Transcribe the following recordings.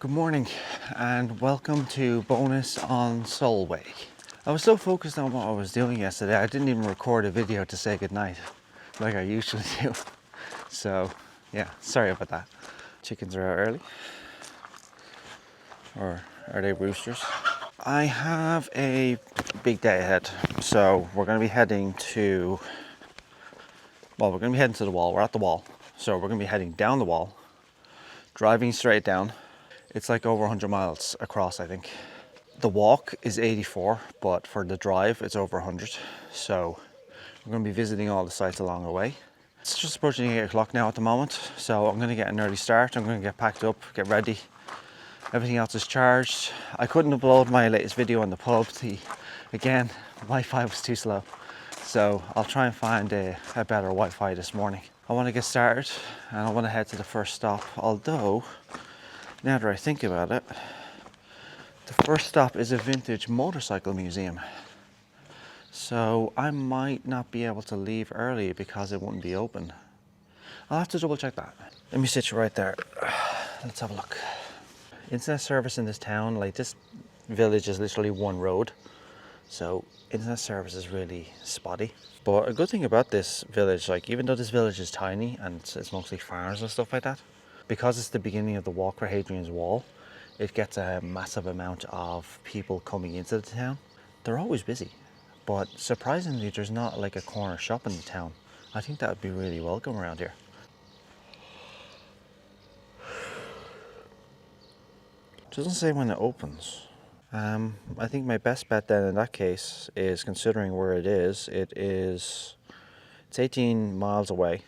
Good morning and welcome to bonus on Solway. I was so focused on what I was doing yesterday, I didn't even record a video to say goodnight like I usually do. So yeah, sorry about that. Chickens are out early. Or are they roosters? I have a big day ahead. So we're going to be heading to, well, we're going to be heading to the wall. We're at the wall. So we're going to be heading down the wall, driving straight down. It's like over 100 miles across, I think. The walk is 84, but for the drive, it's over 100. So we're going to be visiting all the sites along the way. It's just approaching 8 o'clock now at the moment. So I'm going to get an early start. I'm going to get packed up, get ready. Everything else is charged. I couldn't upload my latest video on the pub. Again, Wi-Fi was too slow. So I'll try and find a better Wi-Fi this morning. I want to get started and I want to head to the first stop. Although, now that I think about it, the first stop is a vintage motorcycle museum. So I might not be able to leave early because it wouldn't be open. I'll have to double check that. Let me sit right there. Let's have a look. Internet service in this town, like this village is literally one road. So internet service is really spotty. But a good thing about this village, like even though this village is tiny and it's mostly farms and stuff like that, because it's the beginning of the walk for Hadrian's Wall, it gets a massive amount of people coming into the town. They're always busy, but surprisingly there's not like a corner shop in the town. I think that would be really welcome around here. It doesn't say when it opens. I think my best bet then in that case is, considering where it's 18 miles away,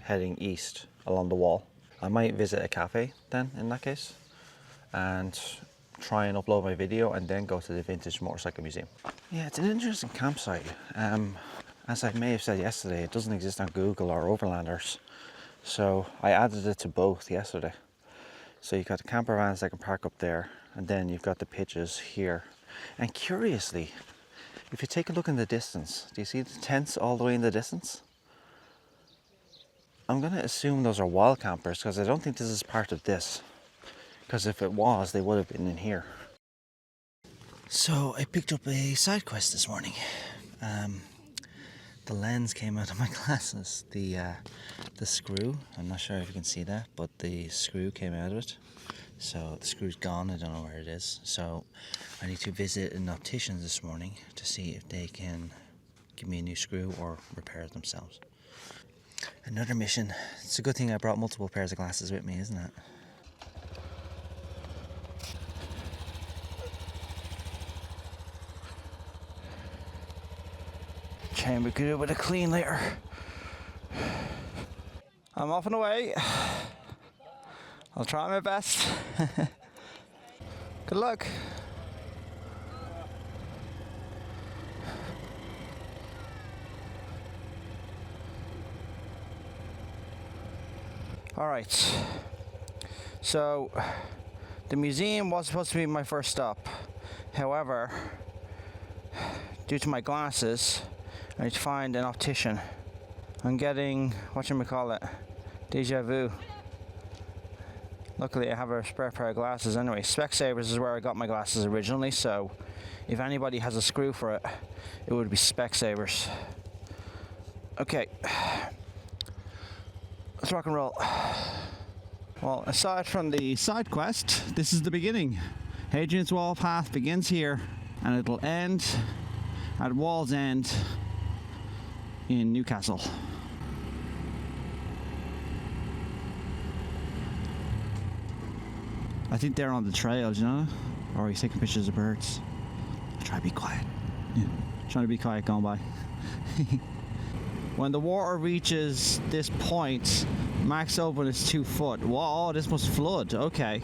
heading east along the wall. I might visit a cafe then in that case and try and upload my video and then go to the vintage motorcycle museum. Yeah, it's an interesting campsite. As I may have said yesterday, it doesn't exist on Google or Overlanders. So I added it to both yesterday. So you've got the camper vans that can park up there, and then you've got the pitches here. And curiously, if you take a look in the distance, do you see the tents all the way in the distance? I'm going to assume those are wild campers because I don't think this is part of this. Because if it was, they would have been in here. So I picked up a side quest this morning. The lens came out of my glasses. The screw, I'm not sure if you can see that, but the screw came out of it. So the screw's gone, I don't know where it is. So I need to visit an optician this morning to see if they can give me a new screw or repair it themselves. Another mission. It's a good thing I brought multiple pairs of glasses with me, isn't it? We could do it with a clean later. I'm off and away. I'll try my best. Good luck. Alright. So the museum was supposed to be my first stop. However, due to my glasses, I need to find an optician. I'm getting, whatchamacallit, deja vu. Luckily I have a spare pair of glasses anyway. Specsavers is where I got my glasses originally, so if anybody has a screw for it, it would be Specsavers. Okay, let's rock and roll. Well, aside from the side quest, this is the beginning. Hadrian's Wall path begins here and it'll end at Wall's End in Newcastle. I think they're on the trail, do you know? Or he's taking pictures of birds. I'll try to be quiet. Yeah, trying to be quiet going by. When the water reaches this point, max open is 2 foot. Whoa, this must flood. Okay.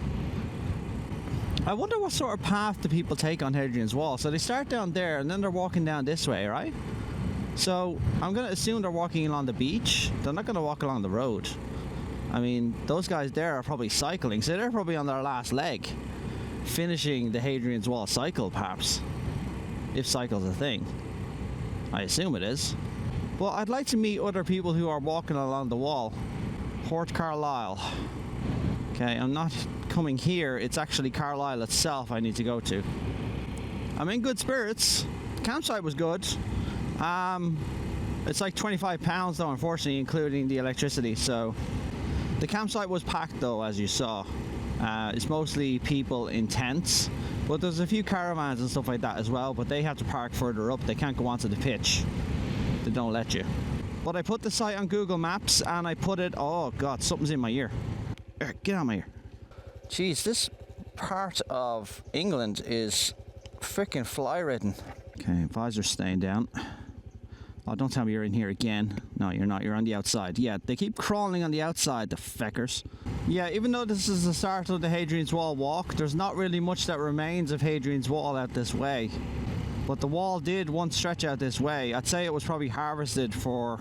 I wonder what sort of path do people take on Hadrian's Wall. So they start down there and then they're walking down this way, right? So I'm going to assume they're walking along the beach. They're not going to walk along the road. I mean, those guys there are probably cycling, so they're probably on their last leg, finishing the Hadrian's Wall cycle, perhaps. If cycle's a thing. I assume it is. Well, I'd like to meet other people who are walking along the wall. Port Carlisle. Okay, I'm not coming here. It's actually Carlisle itself I need to go to. I'm in good spirits. The campsite was good. It's like £25 though, unfortunately, including the electricity. So the campsite was packed though, as you saw. It's mostly people in tents, but there's a few caravans and stuff like that as well, but they have to park further up. They can't go onto the pitch. They don't let you. But I put the site on Google Maps and I put it, oh God, something's in my ear. Get out of my ear. Jeez, this part of England is freaking fly-ridden. Okay, visor staying down. Oh, don't tell me you're in here again. No, you're not. You're on the outside. Yeah, they keep crawling on the outside, the feckers. Yeah, even though this is the start of the Hadrian's Wall walk, there's not really much that remains of Hadrian's Wall out this way. But the wall did once stretch out this way. I'd say it was probably harvested for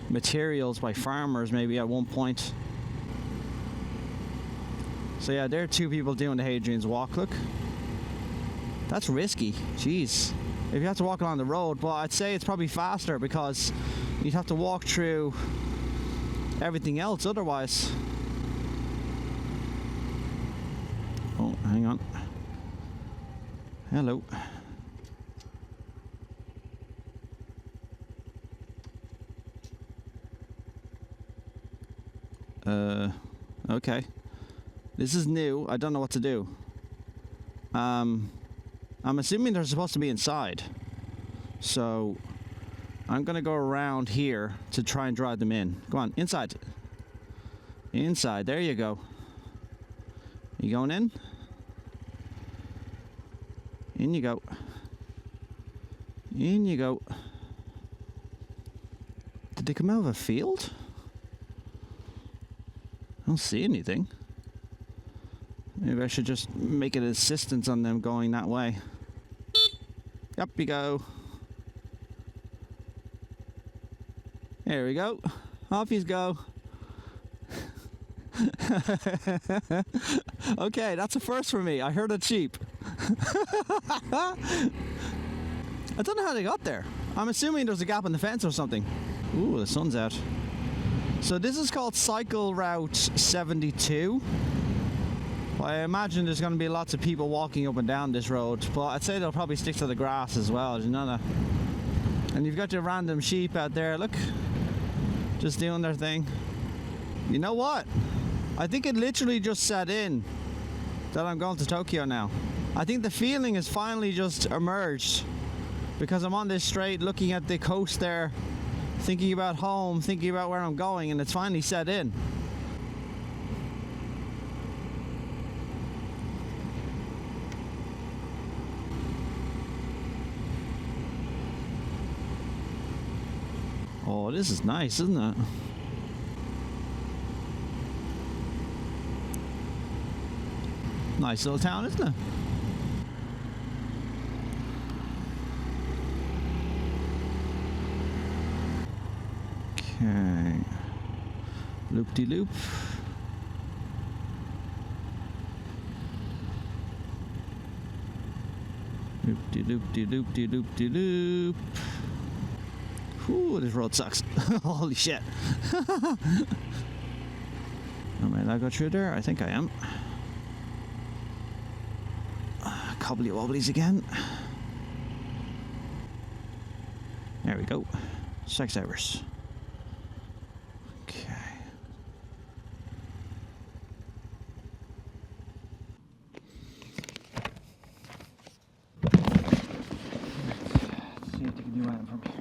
materials by farmers maybe at one point. So yeah, there are two people doing the Hadrian's Walk, look. That's risky, jeez. If you have to walk along the road, but I'd say it's probably faster because you'd have to walk through everything else otherwise. Oh, hang on. Hello. Okay. This is new. I don't know what to do. I'm assuming they're supposed to be inside. So I'm gonna go around here to try and drive them in. Go on, inside. Inside, there you go. You going in? In you go. In you go. Did they come out of a field? I don't see anything. Maybe I should just make an assistance on them going that way. Up you go. There we go. Off you go. Okay, that's a first for me. I heard a sheep. I don't know how they got there. I'm assuming there's a gap in the fence or something. Ooh, the sun's out. So this is called Cycle Route 72. I imagine there's going to be lots of people walking up and down this road, but I'd say they'll probably stick to the grass as well, you know that. And you've got your random sheep out there, look, just doing their thing. You know what? I think it literally just set in that I'm going to Tokyo now. I think the feeling has finally just emerged because I'm on this straight looking at the coast there, thinking about home, thinking about where I'm going, and it's finally set in. Oh, this is nice, isn't it? Nice little town, isn't it? Okay. Loop-de-loop. Loop-de-loop-de-loop-de-loop-de-loop. Ooh, this road sucks. Holy shit. Am I go through there? I think I am. Cobbly wobblies again. There we go. 6 hours. Okay. Let's see if they can do anything from here.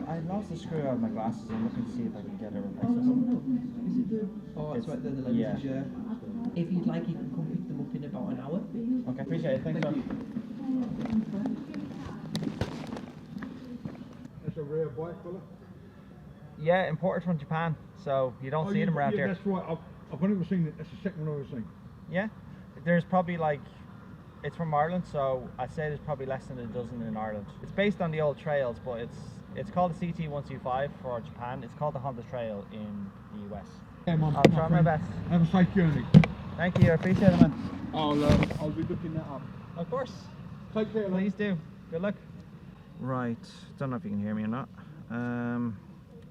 I lost the screw out of my glasses. I'm looking to see if I can get a replacement. Is it the? Oh, it's right there, the lenses, yeah. If you'd like, you can come pick them up in about an hour. Okay, appreciate it. Thanks, John. That's a rare bike, fella. Yeah, imported from Japan, so you don't see them around here. That's right. I've only ever seen it. That's the second one I've ever seen. Yeah, there's probably like, it's from Ireland, so I'd say there's probably less than a dozen in Ireland. It's based on the old trails, but it's called the CT125 for Japan. It's called the Honda Trail in the US. Yeah, I'll try my best. Have a safe journey. Thank you, I appreciate it, man. I'll be looking that up. Of course. Take care. Please do. Good luck. Right, don't know if you can hear me or not.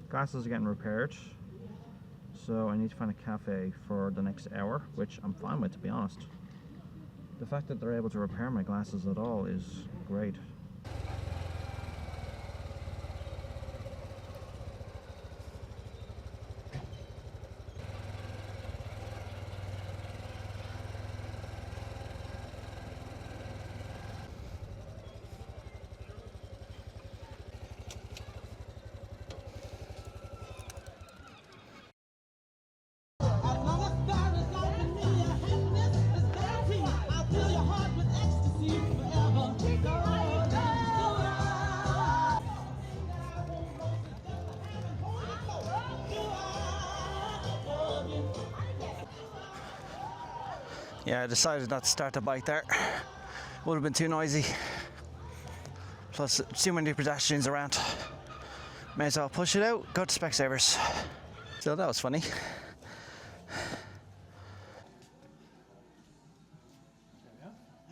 Glasses are getting repaired. So I need to find a cafe for the next hour, which I'm fine with, to be honest. The fact that they're able to repair my glasses at all is great. Yeah, I decided not to start the bike there. Would have been too noisy. Plus, too many pedestrians around. May as well push it out, go to Specsavers. So that was funny.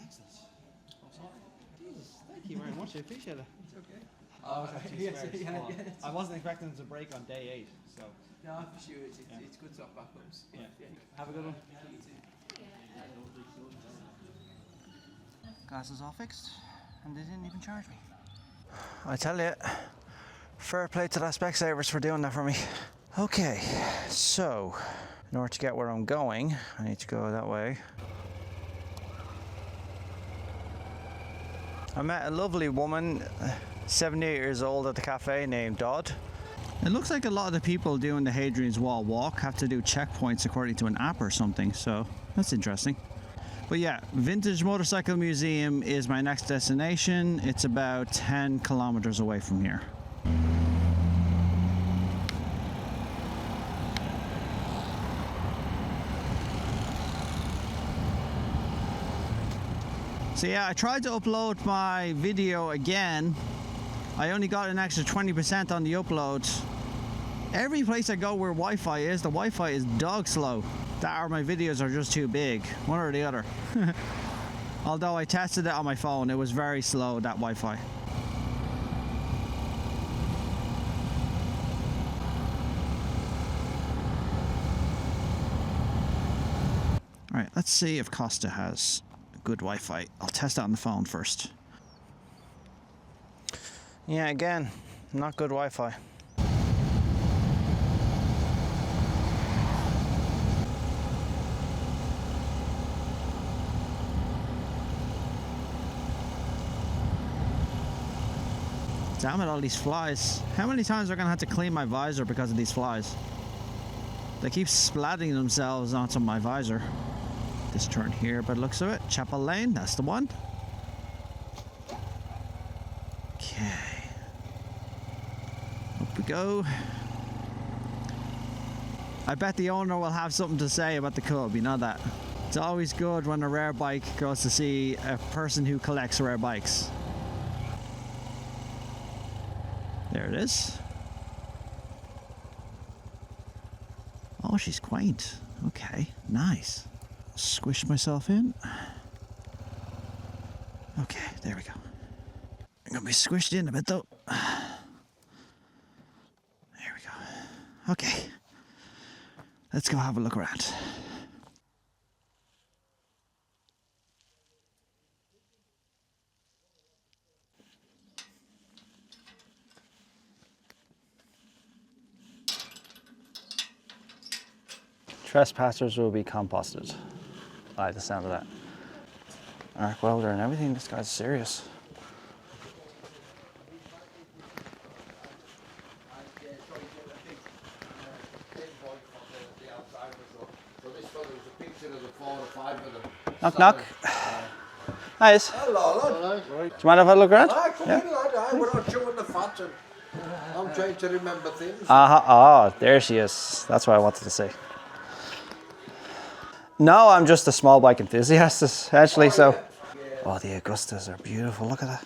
Excellent. Jesus, thank you very much. I appreciate it. It's okay. Oh, yes, yeah. I wasn't expecting them to break on day 8, so. No, for sure, it's good to have backups. Yeah. Have a good one. Glasses all fixed, and they didn't even charge me. I tell you, fair play to that Specsavers for doing that for me. Okay, so in order to get where I'm going, I need to go that way. I met a lovely woman, 78 years old, at the cafe named Dodd. It looks like a lot of the people doing the Hadrian's Wall walk have to do checkpoints according to an app or something, so that's interesting. But yeah, Vintage Motorcycle Museum is my next destination. It's about 10 kilometers away from here. So yeah, I tried to upload my video again. I only got an extra 20% on the upload. Every place I go where Wi-Fi is, the Wi-Fi is dog slow. That or my videos are just too big, one or the other. Although I tested it on my phone, it was very slow, that Wi-Fi. Alright, let's see if Costa has good Wi-Fi. I'll test it on the phone first. Yeah, again, not good Wi-Fi. Damn it, all these flies. How many times are I gonna have to clean my visor because of these flies? They keep splatting themselves onto my visor. This turn here, by the looks of it. Chapel Lane, that's the one. Okay. Up we go. I bet the owner will have something to say about the Cub, you know that. It's always good when a rare bike goes to see a person who collects rare bikes. There it is. Oh, she's quaint. Okay, nice. Squish myself in. Okay, there we go. I'm gonna be squished in a bit though. There we go. Okay. Let's go have a look around. Trespassers will be composted. I like the sound of that. Arc welder and everything, this guy's serious. Knock knock. Nice. Hello, lad. Do you mind if I look around? Come in, lad. We're not chewing the fat and I'm trying to remember things. Oh, there she is. That's what I wanted to say. No, I'm just a small bike enthusiast, essentially, so. Oh, the Augustas are beautiful. Look at that.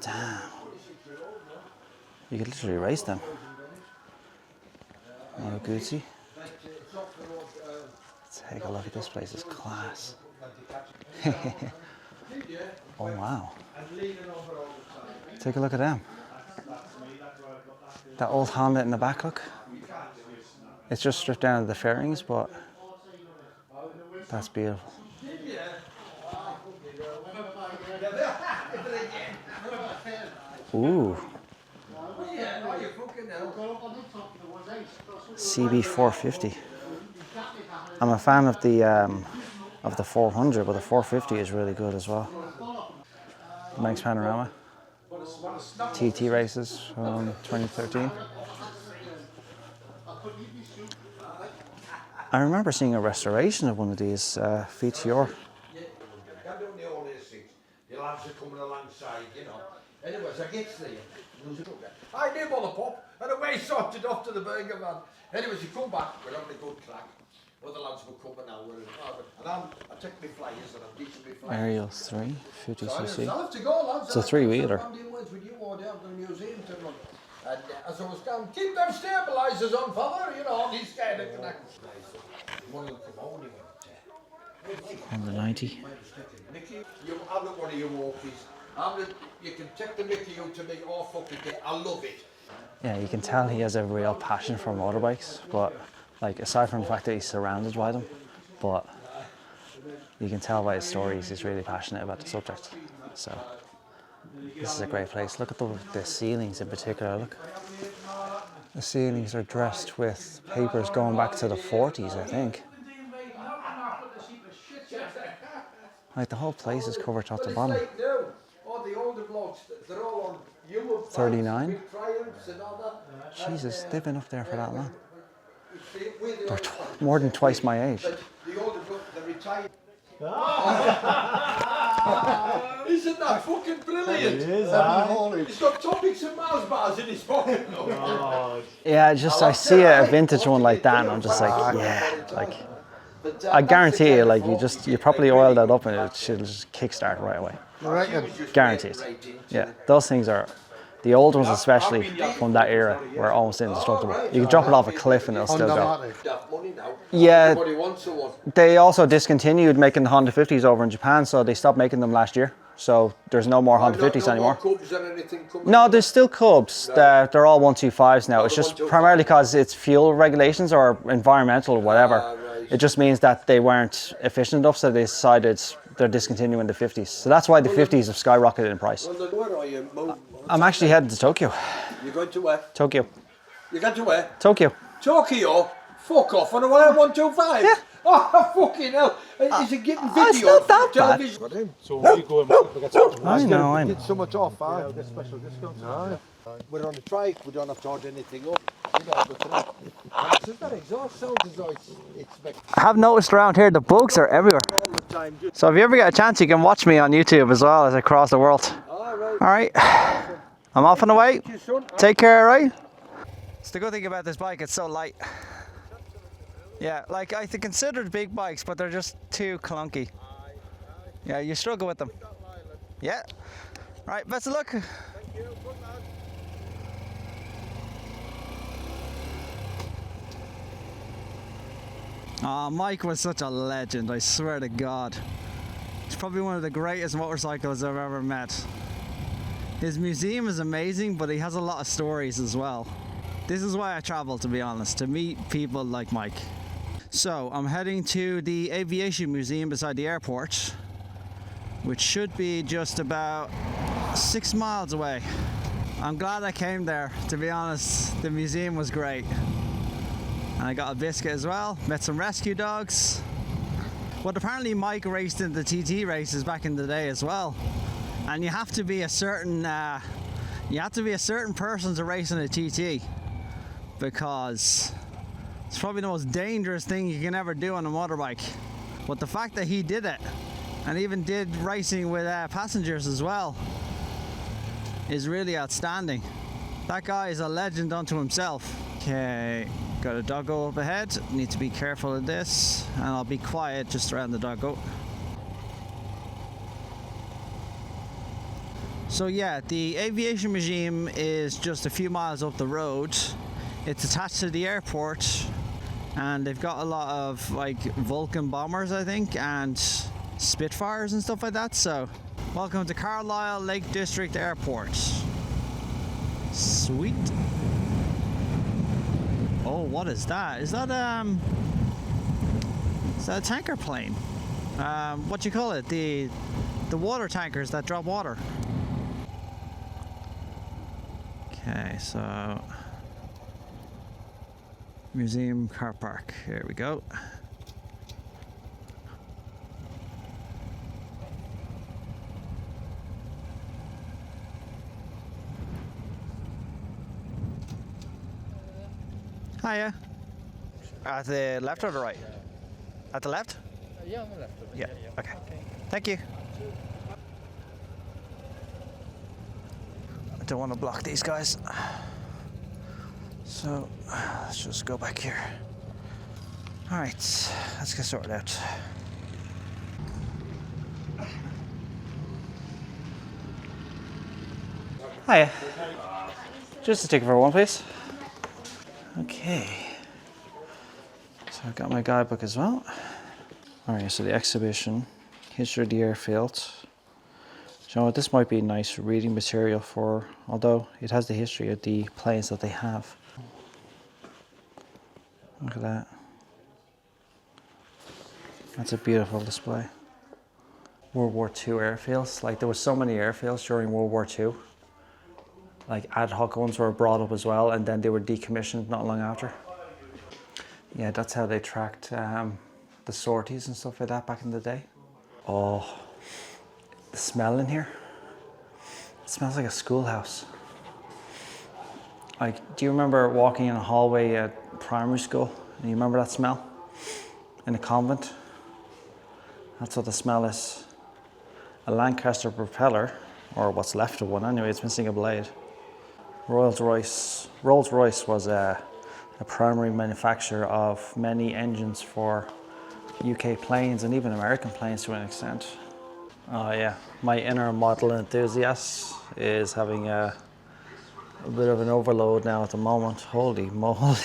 Damn. You could literally race them. Oh, Gucci. Take a look at this place. It's class. Oh, wow. Take a look at them. That old Honda in the back, look. It's just stripped down to the fairings, but that's beautiful. Ooh. CB450. I'm a fan of the 400, but the 450 is really good as well. Mike's Panorama. TT races from 2013. I remember seeing a restoration of one of these VTR. Your lads are coming alongside, you know. Anyways, I get there. I knew all the pop, and away sorted off to the burger van. Anyways, you come back, we're having a good crack. Other lads were coming now, and I take my flyers and I'm teaching my flyers. Aerial 3, 50cc. I'll have to go, lads. It's a 3-wheeler. I'm doing words with you all down to the museum to run. And as I was down, keep them stabilisers on, father, you know, he's scared of connect. One of them come home, he went, On the 90. Mickey, I'm not one of your walkies. You can take the Mickey out to me all fucking day. I love it. Yeah, you can tell he has a real passion for motorbikes, but like aside from the fact that he's surrounded by them, but you can tell by his stories he's really passionate about the subject. So this is a great place. Look at the ceilings in particular. Look, the ceilings are dressed with papers going back to the 40s, I think. Like the whole place is covered top to bottom. All the older blokes, they're all on 39? Triumphs and all that. Jesus, they've been up there for that long. They're more than twice my age. The older blokes, they're retired. Isn't that fucking brilliant? It is, He's got topics and Mars bars in his pocket. Yeah, I see a vintage one like that and I'm just like, yeah, like, I guarantee you, like, you probably oil that up and it should just kickstart right away. Guaranteed. Yeah, those things are, the old ones especially from that era were almost indestructible. You can drop it off a cliff and it'll still go. Yeah, they also discontinued making the Honda 50s over in Japan, so they stopped making them last year. So there's no more Honda 50s anymore. No, there's still Cubs. They're all 125s now. It's just primarily because it's fuel regulations or environmental or whatever. It just means that they weren't efficient enough, so they decided they're discontinuing the 50s. So that's why the 50s have skyrocketed in price. Where are you? I'm actually heading to Tokyo. You're going to where? Tokyo. You're going to where? Tokyo. Tokyo? Fuck off on a 125? Yeah. Oh, fucking hell. Is it getting video? It's not that bad. Television? So we go and we get something. I know. Get so much off, I'll get special discounts. No. We're on a trike, we don't have to order anything up. You know, but it's that exhaust sound as I expect I have noticed around here the bugs are everywhere. all the time. So if you ever get a chance, you can watch me on YouTube as well as I cross the world. Alright. Alright, I'm off and away. Thank you, son. Take care, right? It's the good thing about this bike, it's so light. Yeah, like I considered big bikes, but they're just too clunky. Yeah, you struggle with them. Yeah. Right, best of luck. Oh, Mike was such a legend, I swear to God. He's probably one of the greatest motorcyclists I've ever met. His museum is amazing, but he has a lot of stories as well. This is why I travel, to be honest, to meet people like Mike. So, I'm heading to the Aviation Museum beside the airport, which should be just about 6 miles away. I'm glad I came there, to be honest. The museum was great. And I got a biscuit as well, met some rescue dogs. But apparently Mike raced in the TT races back in the day as well. And you have to be a certain person to race in a TT, because it's probably the most dangerous thing you can ever do on a motorbike. But the fact that he did it, and even did racing with passengers as well, is really outstanding. That guy is a legend unto himself. Okay, got a doggo up ahead. Need to be careful of this, and I'll be quiet just around the doggo. So yeah, the Aviation Museum is just a few miles up the road. It's attached to the airport, and they've got a lot of like Vulcan bombers, I think, and Spitfires and stuff like that. So welcome to Carlisle Lake District Airport. Sweet. Oh, what is that? Is that a tanker plane? What do you call it? The water tankers that drop water. Okay, so museum car park. Here we go. Hiya. At the left or the right? At the left? Yeah, on the left of it. Yeah. Okay. Thank you. I don't want to block these guys. So let's just go back here. All right, let's get sorted out. Hiya. Just a ticket for one, please. Okay. So I've got my guidebook as well. All right, so the exhibition, history of the airfield. You know what, this might be nice reading material for, although it has the history of the planes that they have. Look at that. That's a beautiful display. World War II airfields, like there were so many airfields during World War II. Like ad hoc ones were brought up as well, and then they were decommissioned not long after. Yeah, that's how they tracked the sorties and stuff like that back in the day. Oh, the smell in here. It smells like a schoolhouse. Like, do you remember walking in a hallway at primary school? And you remember that smell? In a convent? That's what the smell is. A Lancaster propeller, or what's left of one anyway, it's missing a blade. Rolls-Royce was a primary manufacturer of many engines for UK planes and even American planes to an extent. Oh yeah, my inner model enthusiast is having a bit of an overload now at the moment. Holy moly.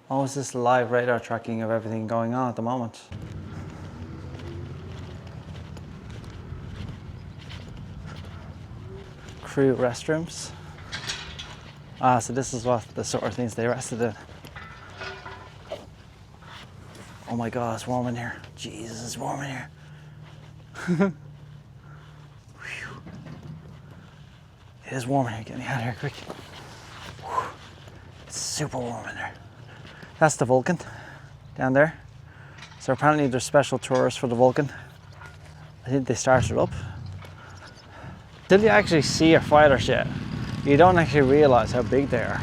Oh, is this live radar tracking of everything going on at the moment? Crew restrooms. Ah, so this is what the sort of things they rested in. Oh my God, it's warm in here. Jesus, it's warm in here. It is warm in here. Get me out of here quick. It's super warm in there. That's the Vulcan down there. So apparently there's special tours for the Vulcan. I think they started up. Till you actually see a fighter jet, you don't actually realize how big they are.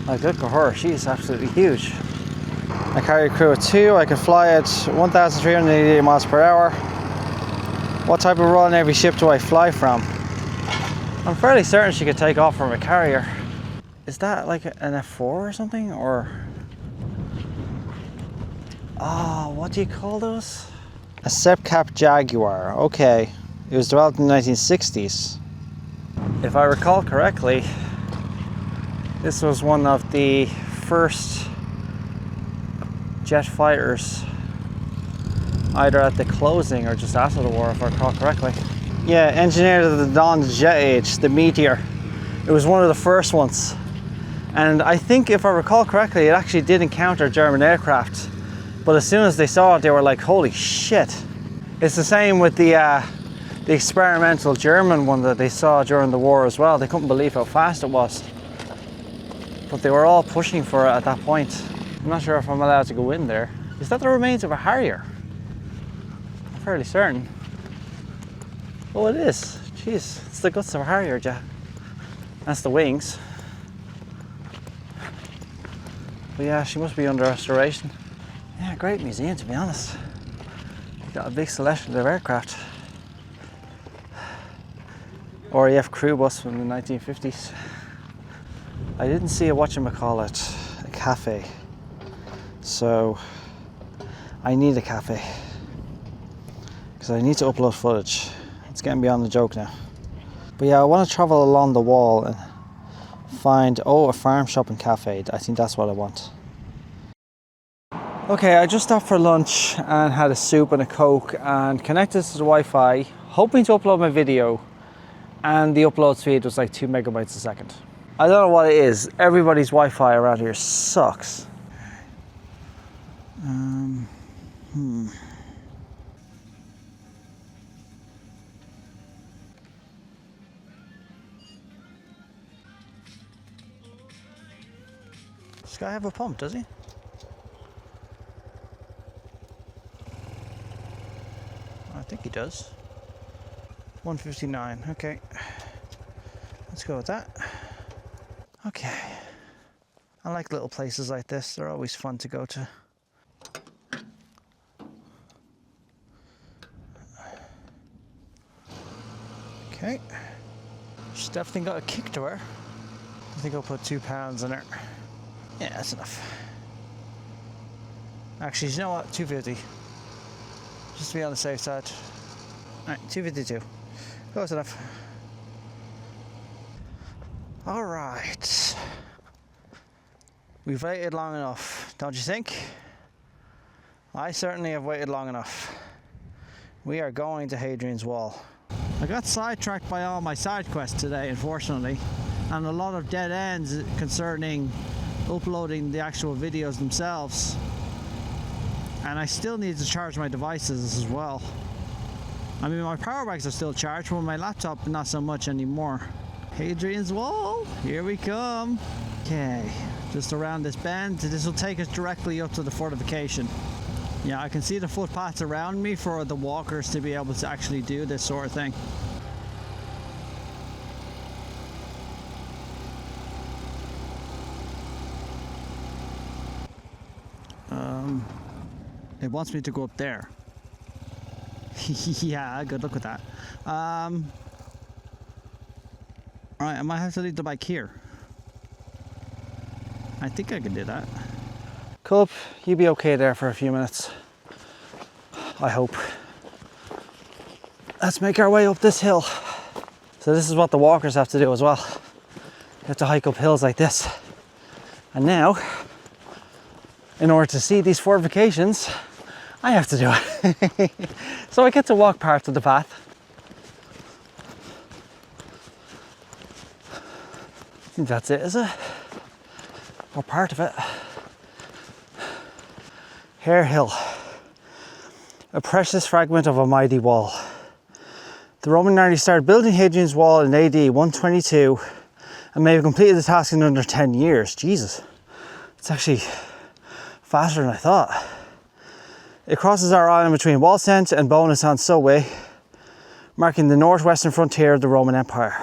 Like, look at her, she's absolutely huge. I carry a crew of 2, I can fly at 1,388 miles per hour. What type of Royal Navy ship do I fly from? I'm fairly certain she could take off from a carrier. Is that like an F4 or something, or? Oh, what do you call those? A Sepcap Jaguar, okay. It was developed in the 1960s. If I recall correctly, this was one of the first jet fighters, either at the closing or just after the war, if I recall correctly. Yeah, engineered at the dawn of the jet age, the Meteor. It was one of the first ones. And I think, if I recall correctly, it actually did encounter German aircraft. But as soon as they saw it, they were like, holy shit. It's the same with the experimental German one that they saw during the war as well. They couldn't believe how fast it was. But they were all pushing for it at that point. I'm not sure if I'm allowed to go in there. Is that the remains of a Harrier? I'm fairly certain. Oh, it is. Jeez, it's the guts of a Harrier jet. That's the wings. But yeah, she must be under restoration. Yeah, great museum, to be honest. You've got a big selection of aircraft. RAF crew bus from the 1950s. I didn't see a whatchamacallit, a cafe. So I need a cafe because I need to upload footage. It's getting beyond the joke now. But yeah, I want to travel along the wall and find, a farm shop and cafe. I think that's what I want. Okay, I just stopped for lunch and had a soup and a Coke and connected to the Wi-Fi, hoping to upload my video. and the upload speed was like 2 megabytes a second. I don't know what it is. Everybody's Wi-Fi around here sucks. This guy have a pump, does he? I think he does. 159, okay. Let's go with that. Okay. I like little places like this. They're always fun to go to. Okay. She's definitely got a kick to her. I think I'll put 2 pounds in her. Yeah, that's enough. Actually, you know what? 250. Just to be on the safe side. Alright, 252. Close enough. Alright. We've waited long enough, don't you think? I certainly have waited long enough. We are going to Hadrian's Wall. I got sidetracked by all my side quests today, unfortunately, and a lot of dead ends concerning uploading the actual videos themselves. And I still need to charge my devices as well. I mean, my power banks are still charged, but my laptop not so much anymore. Hadrian's Wall, here we come. Okay, just around this bend. This will take us directly up to the fortification. Yeah, I can see the footpaths around me for the walkers to be able to actually do this sort of thing. It wants me to go up there. Yeah, good luck with that. Alright, I might have to leave the bike here. I think I can do that. Cub, you be okay there for a few minutes. I hope. Let's make our way up this hill. So this is what the walkers have to do as well. You have to hike up hills like this. And now, in order to see these fortifications, I have to do it. So I get to walk parts of the path. I think that's it, is it? Or part of it. Hare Hill. A precious fragment of a mighty wall. The Roman army started building Hadrian's Wall in AD 122 and may have completed the task in under 10 years. Jesus, it's actually faster than I thought. It crosses our island between Wallsend and Bonus on Solway, marking the northwestern frontier of the Roman Empire.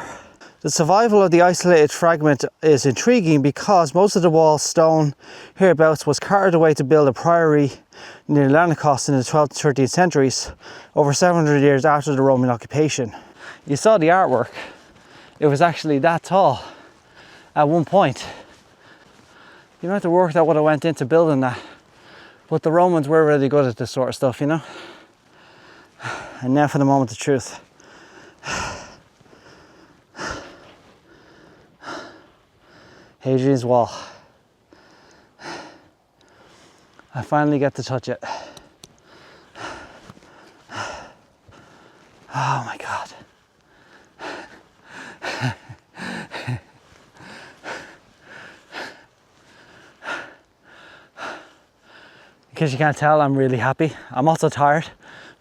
The survival of the isolated fragment is intriguing because most of the wall stone hereabouts was carted away to build a priory near Lanikos in the 12th to 13th centuries, over 700 years after the Roman occupation. You saw the artwork. It was actually that tall at one point. You know, the work that would have went into building that. But the Romans were really good at this sort of stuff, you know? And now for the moment of truth. Hadrian's Wall. I finally get to touch it. Oh my God. In case you can't tell, I'm really happy. I'm also tired,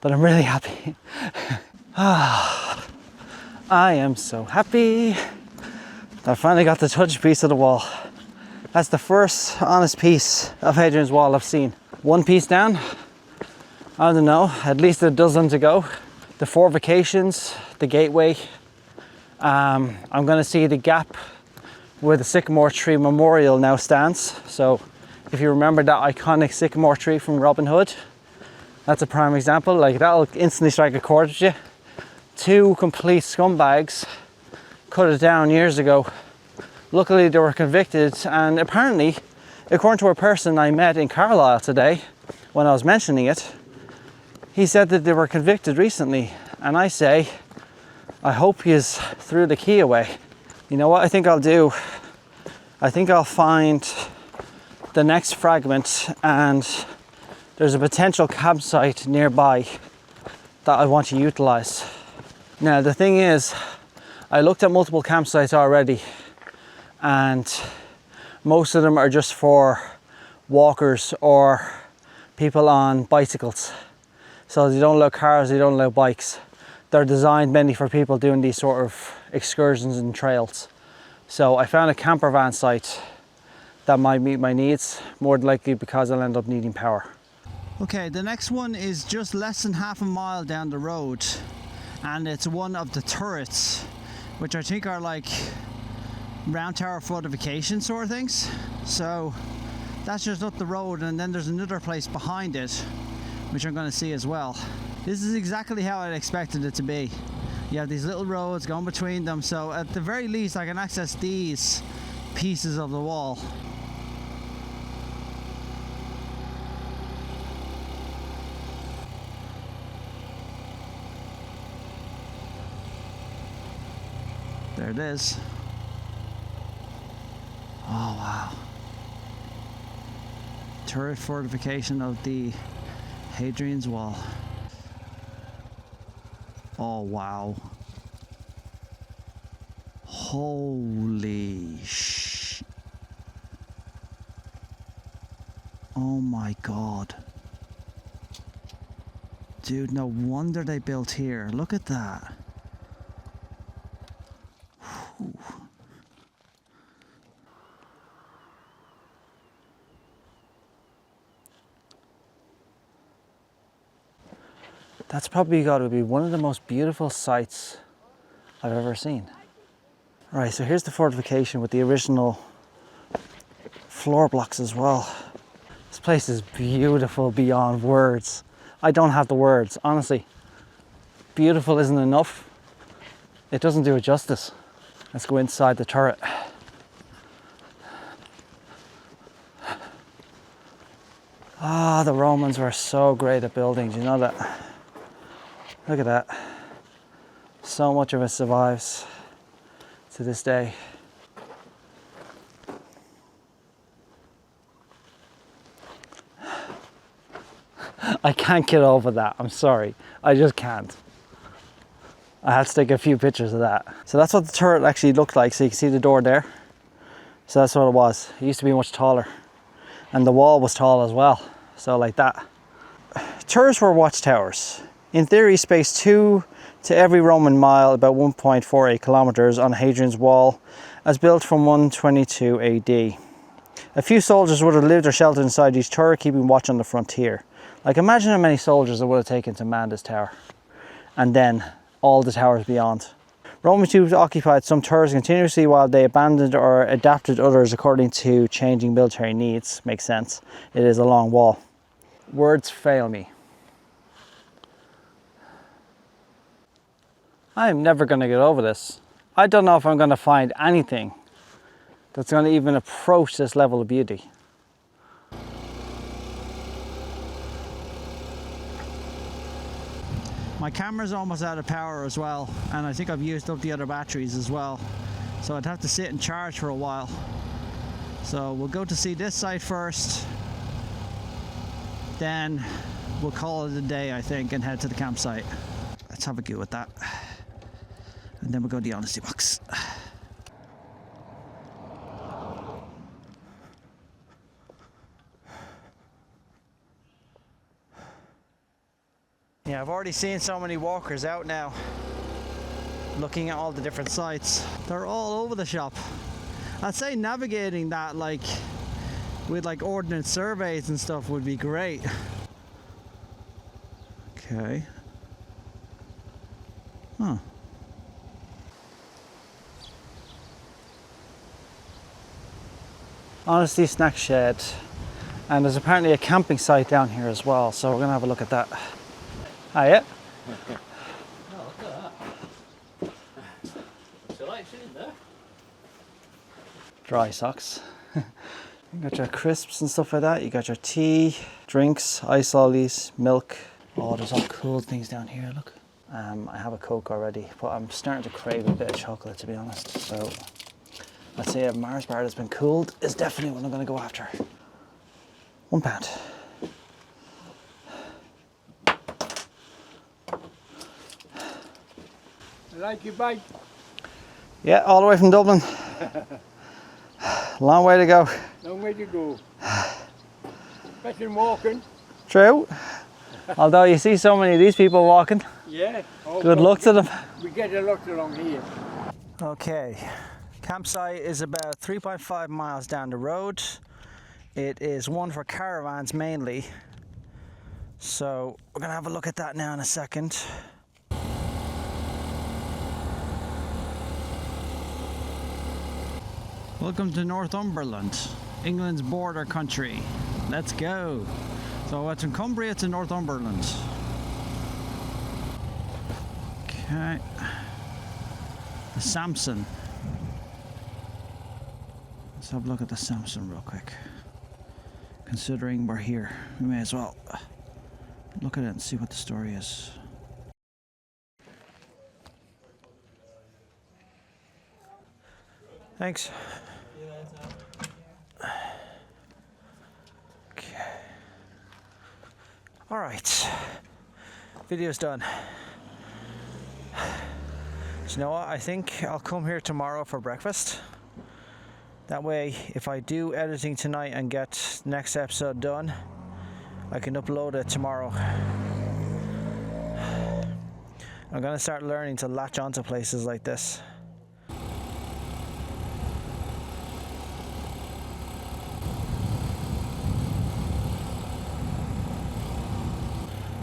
but I'm really happy. I am so happy. I finally got to touch a piece of the wall. That's the first honest piece of Hadrian's Wall I've seen. One piece down, I don't know, at least a dozen to go. The fortifications, the gateway. I'm gonna see the gap where the sycamore tree memorial now stands. So if you remember that iconic sycamore tree from Robin Hood, that's a prime example. Like, that'll instantly strike a chord with you. 2 complete scumbags cut it down years ago. Luckily they were convicted, and apparently, according to a person I met in Carlisle today, when I was mentioning it, he said that they were convicted recently. And I say, I hope he threw the key away. You know what I think I'll do? I think I'll find the next fragment, and there's a potential campsite nearby that I want to utilize. Now the thing is, I looked at multiple campsites already, and most of them are just for walkers or people on bicycles. So they don't allow cars, they don't allow bikes. They're designed mainly for people doing these sort of excursions and trails. So I found a camper van site that might meet my needs, more than likely because I'll end up needing power. Okay, the next one is just less than half a mile down the road, and it's one of the turrets, which I think are like round tower fortification sort of things. So that's just up the road, and then there's another place behind it, which I'm going to see as well. This is exactly how I'd expected it to be. You have these little roads going between them, so at the very least I can access these pieces of the wall. There it is. Oh wow. Turret fortification of the Hadrian's Wall. Oh wow. Holy sh... Oh my god. Dude, no wonder they built here. Look at that. Whew. That's probably got to be one of the most beautiful sights I've ever seen. Right, so here's the fortification with the original floor blocks as well. This place is beautiful beyond words. I don't have the words, honestly. Beautiful isn't enough. It doesn't do it justice. Let's go inside the turret. Ah, the Romans were so great at buildings, you know that? Look at that. So much of it survives to this day. I can't get over that, I'm sorry. I just can't. I had to take a few pictures of that. So that's what the turret actually looked like. So you can see the door there. So that's what it was. It used to be much taller. And the wall was tall as well. So like that. Turrets were watchtowers. In theory, spaced 2 to every Roman mile, about 1.48 kilometers on Hadrian's Wall, as built from 122 AD. A few soldiers would have lived or sheltered inside each turret, keeping watch on the frontier. Like, imagine how many soldiers it would have taken to man this tower. And then all the towers beyond. Roman troops occupied some turrets continuously while they abandoned or adapted others according to changing military needs. Makes sense. It is a long wall. Words fail me. I'm never going to get over this. I don't know if I'm going to find anything that's going to even approach this level of beauty. My camera's almost out of power as well, and I think I've used up the other batteries as well. So I'd have to sit and charge for a while. So we'll go to see this site first. Then we'll call it a day, I think, and head to the campsite. Let's have a go at that. And then we'll go to the honesty box. Yeah, I've already seen so many walkers out now, looking at all the different sites. They're all over the shop. I'd say navigating that like with like ordnance surveys and stuff would be great. Okay. Huh. Honesty snack shed, and there's apparently a camping site down here as well, so we're gonna have a look at that. Hiya. Oh, look at that. Selection in there. Dry socks. You got your crisps and stuff like that. You got your tea, drinks, ice lollies, milk. Oh, there's all cool things down here, look. I have a Coke already, but I'm starting to crave a bit of chocolate, to be honest. So let's say a Mars bar that's been cooled is definitely what I'm going to go after. £1. I like your bike. Yeah, all the way from Dublin. Long way to go. Long way to go. Better than walking. True. Although you see so many of these people walking. Yeah. Oh, Good luck to them. We get a lot along here. Okay, campsite is about 3.5 miles down the road. It is one for caravans mainly. So we're gonna have a look at that now in a second. Welcome to Northumberland, England's border country. Let's go. So it's in Cumbria to Northumberland. Okay. The Samson. Let's have a look at the Samson real quick. Considering we're here, we may as well look at it and see what the story is. Thanks. Okay. All right. Video's done. So you know what? I think I'll come here tomorrow for breakfast. That way, if I do editing tonight and get next episode done, I can upload it tomorrow. I'm gonna start learning to latch onto places like this.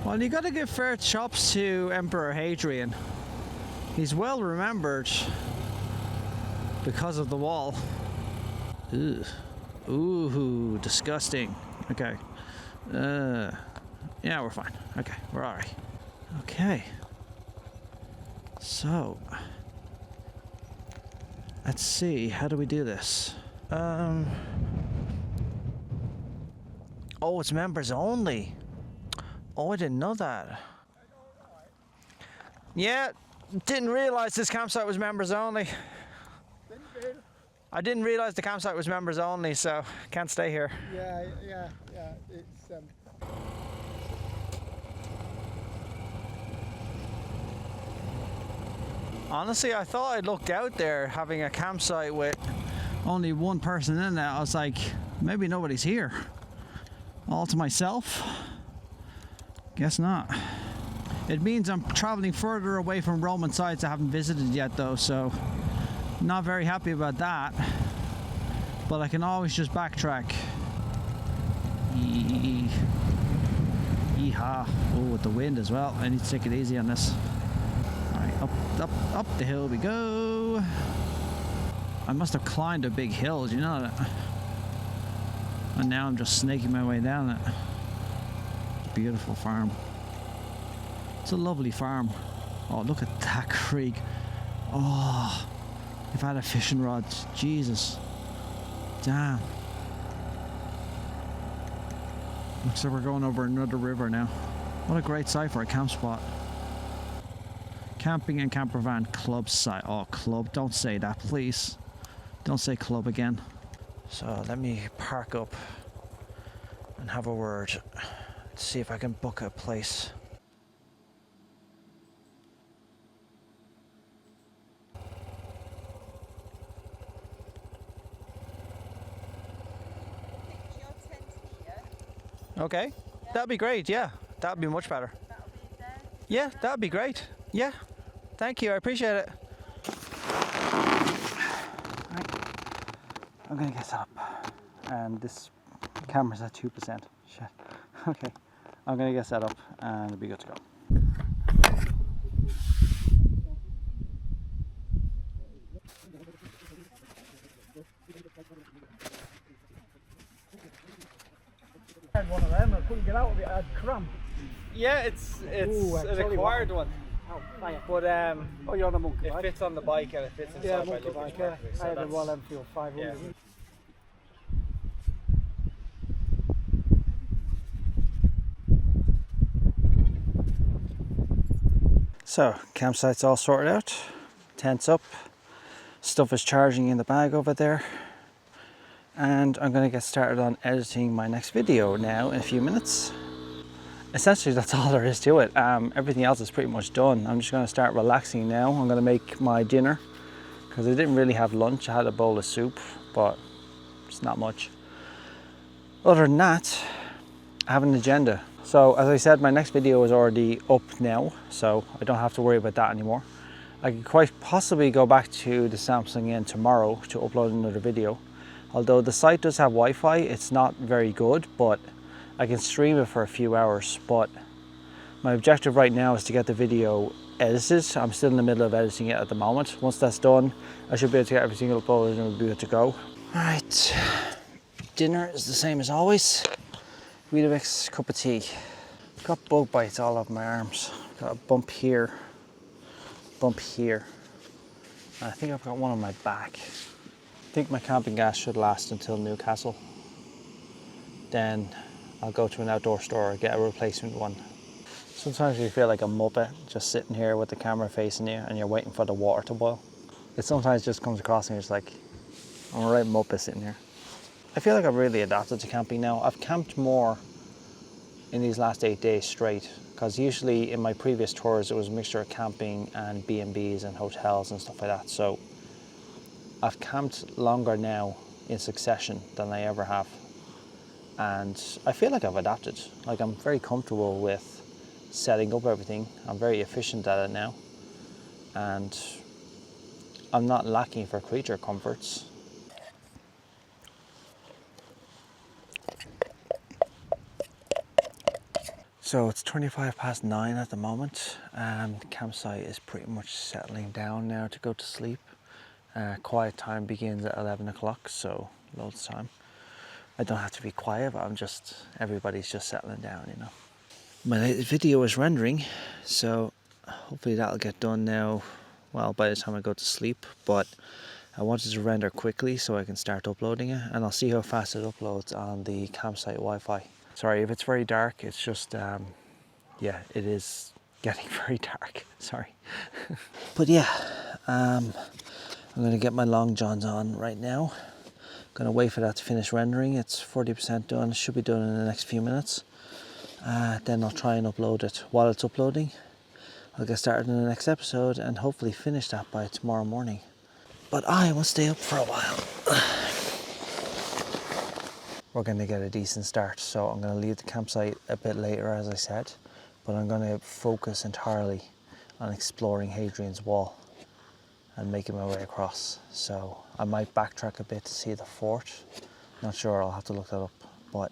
Well, you gotta give fair chops to Emperor Hadrian. He's well remembered because of the wall. Ugh. Ooh, disgusting. Okay. Yeah, we're fine. Okay, we're alright. Okay. So, let's see. How do we do this? Oh, it's members only. Oh, I didn't know that. Yeah, didn't realize this campsite was members only. I didn't realize the campsite was members only, so can't stay here. Yeah. It's Honestly, I thought I looked out there having a campsite with only one person in it. I was like, maybe nobody's here. All to myself? Guess not. It means I'm traveling further away from Roman sites I haven't visited yet though, so not very happy about that. But I can always just backtrack. Yeehaw. Oh, with the wind as well. I need to take it easy on this. Alright, up the hill we go. I must have climbed a big hill, do you know that? And now I'm just snaking my way down it. Beautiful farm. It's a lovely farm. Oh, look at that creek. Oh, if I had a fishing rod, Jesus. Damn. Looks like we're going over another river now. What a great site for a camp spot. Camping and camper van club site. Oh, club. Don't say that, please. Don't say club again. So let me park up and have a word. See if I can book a place. Okay, that'd be great. Yeah, that'd be much better. Yeah, that'd be great. Yeah, thank you. I appreciate it. Right. I'm gonna get set up, and this camera's at 2%. Shit. Okay, I'm gonna get set up, and it'll be good to go. One of them, I couldn't get out of it, I had cramp. Yeah, it's Ooh, an acquired one, Oh, fire. but Oh, you're on a monkey it bike? fits on the bike and it fits inside Yeah, my monkey luggage bike, yeah. perfectly, so I had a that's- Royal Enfield 500. yeah. So, campsite's all sorted out, tent's up, stuff is charging in the bag over there, and I'm going to get started on editing my next video now in a few minutes. Essentially that's all there is to it. Everything else is pretty much done. I'm just going to start relaxing now. I'm going to make my dinner because I didn't really have lunch. I had a bowl of soup, but it's not much. Other than that, I have an agenda. So as I said, my next video is already up now, so I don't have to worry about that anymore. I could quite possibly go back to the Samsung Inn tomorrow to upload another video. Although the site does have Wi-Fi, it's not very good, but I can stream it for a few hours. But my objective right now is to get the video edited. I'm still in the middle of editing it at the moment. Once that's done, I should be able to get everything uploaded and we'll be good to go. All right, dinner is the same as always. Weetabix, cup of tea. Got bug bites all over my arms. Got a bump here, and I think I've got one on my back. I think my camping gas should last until Newcastle. Then I'll go to an outdoor store and get a replacement one. Sometimes you feel like a muppet just sitting here with the camera facing you and you're waiting for the water to boil. It sometimes just comes across and you're just like, I'm a right muppet sitting here. I feel like I've really adapted to camping now. I've camped more in these last 8 days straight, because usually in my previous tours it was a mixture of camping and B&Bs and hotels and stuff like that. So I've camped longer now in succession than I ever have. And I feel like I've adapted. Like, I'm very comfortable with setting up everything. I'm very efficient at it now. And I'm not lacking for creature comforts. So it's 9:25 at the moment. The campsite is pretty much settling down now to go to sleep. Quiet time begins at 11 o'clock, so loads of time. I don't have to be quiet, but everybody's just settling down, you know. My latest video is rendering, so hopefully that'll get done now, well, by the time I go to sleep. But I wanted to render quickly so I can start uploading it, and I'll see how fast it uploads on the campsite Wi-Fi. Sorry if it's very dark, it's just, yeah, it is getting very dark, sorry. But yeah, I'm gonna get my long johns on right now. Gonna wait for that to finish rendering. It's 40% done, it should be done in the next few minutes. Then I'll try and upload it. While it's uploading, I'll get started in the next episode and hopefully finish that by tomorrow morning. But I will stay up for a while. We're gonna get a decent start, so I'm gonna leave the campsite a bit later, as I said, but I'm gonna focus entirely on exploring Hadrian's Wall and making my way across. So I might backtrack a bit to see the fort. Not sure, I'll have to look that up. But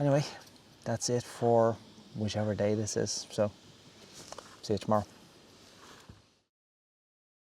anyway, that's it for whichever day this is. So see you tomorrow.